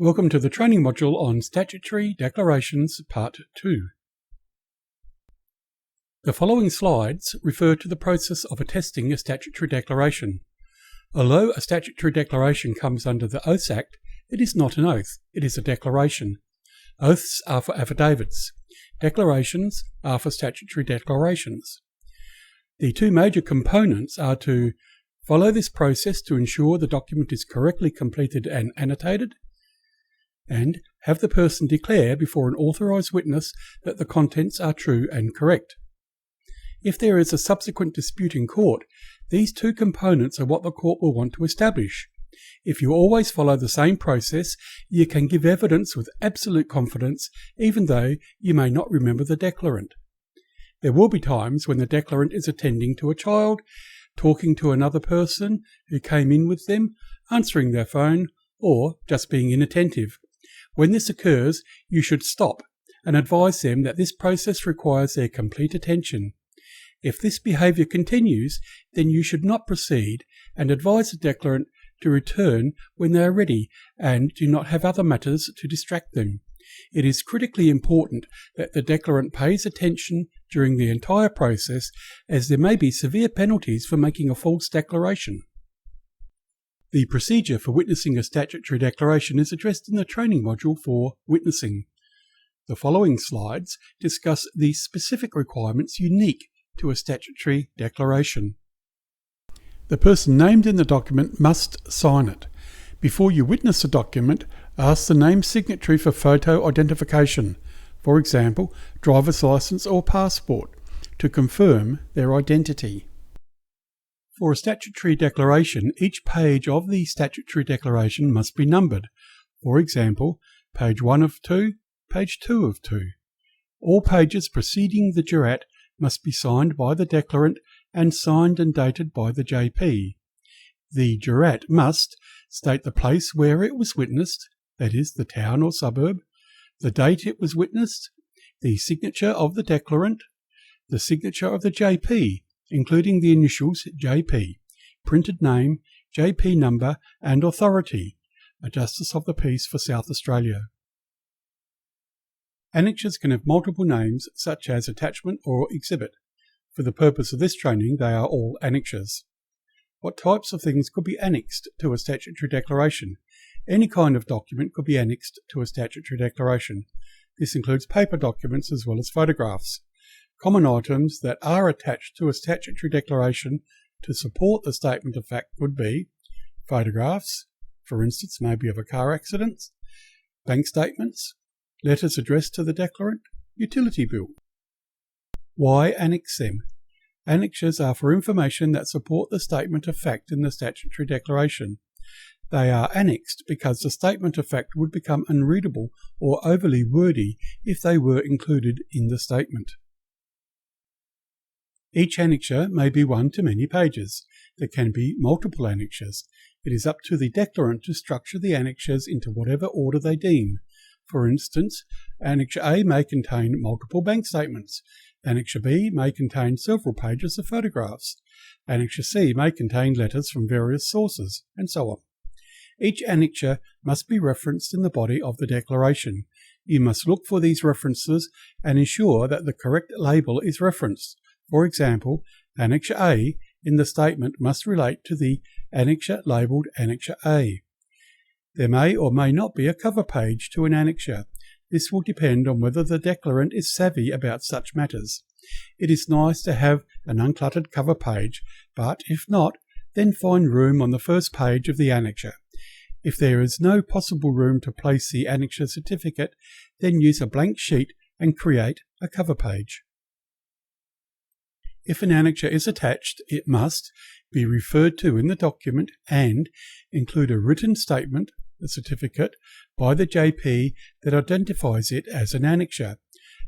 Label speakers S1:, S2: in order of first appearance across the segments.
S1: Welcome to the training module on Statutory Declarations Part 2. The following slides refer to the process of attesting a statutory declaration. Although a statutory declaration comes under the Oaths Act, it is not an oath, it is a declaration. Oaths are for affidavits. Declarations are for statutory declarations. The two major components are to follow this process to ensure the document is correctly completed and annotated, and have the person declare before an authorised witness that the contents are true and correct. If there is a subsequent dispute in court, these two components are what the court will want to establish. If you always follow the same process, you can give evidence with absolute confidence, even though you may not remember the declarant. There will be times when the declarant is attending to a child, talking to another person who came in with them, answering their phone, or just being inattentive. When this occurs, you should stop and advise them that this process requires their complete attention. If this behaviour continues, then you should not proceed and advise the declarant to return when they are ready and do not have other matters to distract them. It is critically important that the declarant pays attention during the entire process, as there may be severe penalties for making a false declaration. The procedure for witnessing a statutory declaration is addressed in the training module for witnessing. The following slides discuss the specific requirements unique to a statutory declaration. The person named in the document must sign it. Before you witness a document, ask the named signatory for photo identification, for example, driver's license or passport, to confirm their identity. For a statutory declaration, each page of the statutory declaration must be numbered. For example, page 1 of 2, page 2 of 2. All pages preceding the jurat must be signed by the declarant and signed and dated by the JP. The jurat must state the place where it was witnessed, that is, the town or suburb, the date it was witnessed, the signature of the declarant, the signature of the JP, including the initials JP, printed name, JP number and authority, a Justice of the Peace for South Australia. Annexures can have multiple names such as attachment or exhibit. For the purpose of this training, they are all annexures. What types of things could be annexed to a statutory declaration? Any kind of document could be annexed to a statutory declaration. This includes paper documents as well as photographs. Common items that are attached to a statutory declaration to support the statement of fact would be photographs, for instance, maybe of a car accident, bank statements, letters addressed to the declarant, utility bill. Why annex them? Annexures are for information that support the statement of fact in the statutory declaration. They are annexed because the statement of fact would become unreadable or overly wordy if they were included in the statement. Each annexure may be one to many pages. There can be multiple annexures. It is up to the declarant to structure the annexures into whatever order they deem. For instance, Annexure A may contain multiple bank statements. Annexure B may contain several pages of photographs. Annexure C may contain letters from various sources, and so on. Each annexure must be referenced in the body of the declaration. You must look for these references and ensure that the correct label is referenced. For example, Annexure A in the statement must relate to the annexure labelled Annexure A. There may or may not be a cover page to an annexure. This will depend on whether the declarant is savvy about such matters. It is nice to have an uncluttered cover page, but if not, then find room on the first page of the annexure. If there is no possible room to place the annexure certificate, then use a blank sheet and create a cover page. If an annexure is attached, it must be referred to in the document and include a written statement, a certificate, by the JP that identifies it as an annexure.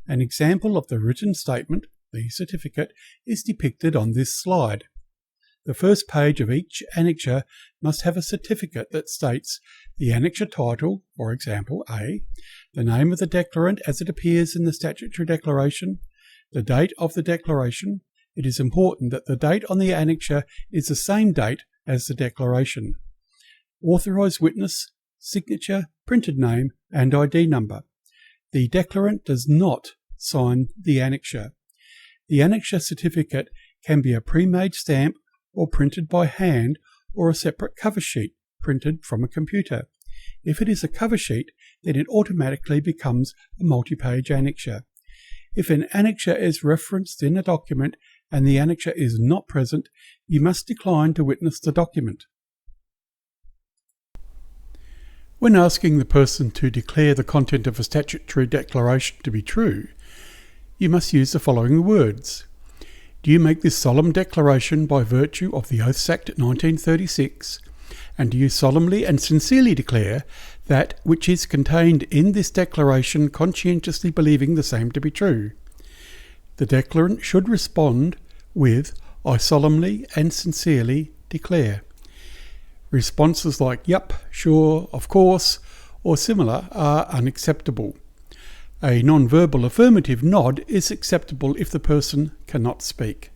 S1: An example of the written statement, the certificate, is depicted on this slide. The first page of each annexure must have a certificate that states the annexure title, for example, A, the name of the declarant as it appears in the statutory declaration, the date of the declaration. It is important that the date on the annexure is the same date as the declaration. Authorised witness, signature, printed name, and ID number. The declarant does not sign the annexure. The annexure certificate can be a pre-made stamp or printed by hand or a separate cover sheet printed from a computer. If it is a cover sheet, then it automatically becomes a multi-page annexure. If an annexure is referenced in a document and the annexure is not present, you must decline to witness the document. When asking the person to declare the content of a statutory declaration to be true, you must use the following words. Do you make this solemn declaration by virtue of the Oaths Act 1936? And do you solemnly and sincerely declare that which is contained in this declaration, conscientiously believing the same to be true? The declarant should respond with, I solemnly and sincerely declare. Responses like yup, sure, of course, or similar are unacceptable. A non-verbal affirmative nod is acceptable if the person cannot speak.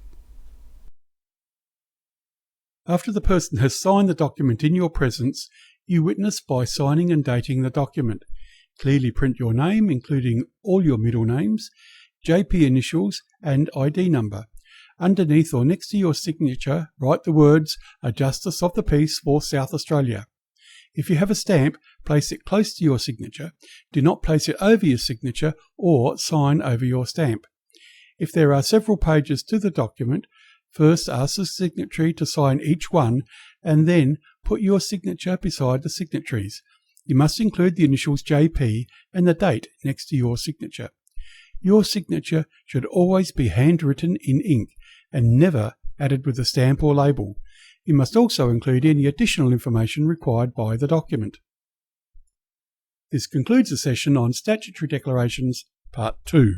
S1: After the person has signed the document in your presence, you witness by signing and dating the document. Clearly print your name, including all your middle names, JP initials, and ID number. Underneath or next to your signature, write the words, A Justice of the Peace for South Australia. If you have a stamp, place it close to your signature. Do not place it over your signature or sign over your stamp. If there are several pages to the document, first ask the signatory to sign each one and then put your signature beside the signatories. You must include the initials JP and the date next to your signature. Your signature should always be handwritten in ink and never added with a stamp or label. You must also include any additional information required by the document. This concludes the session on Statutory Declarations, Part 2.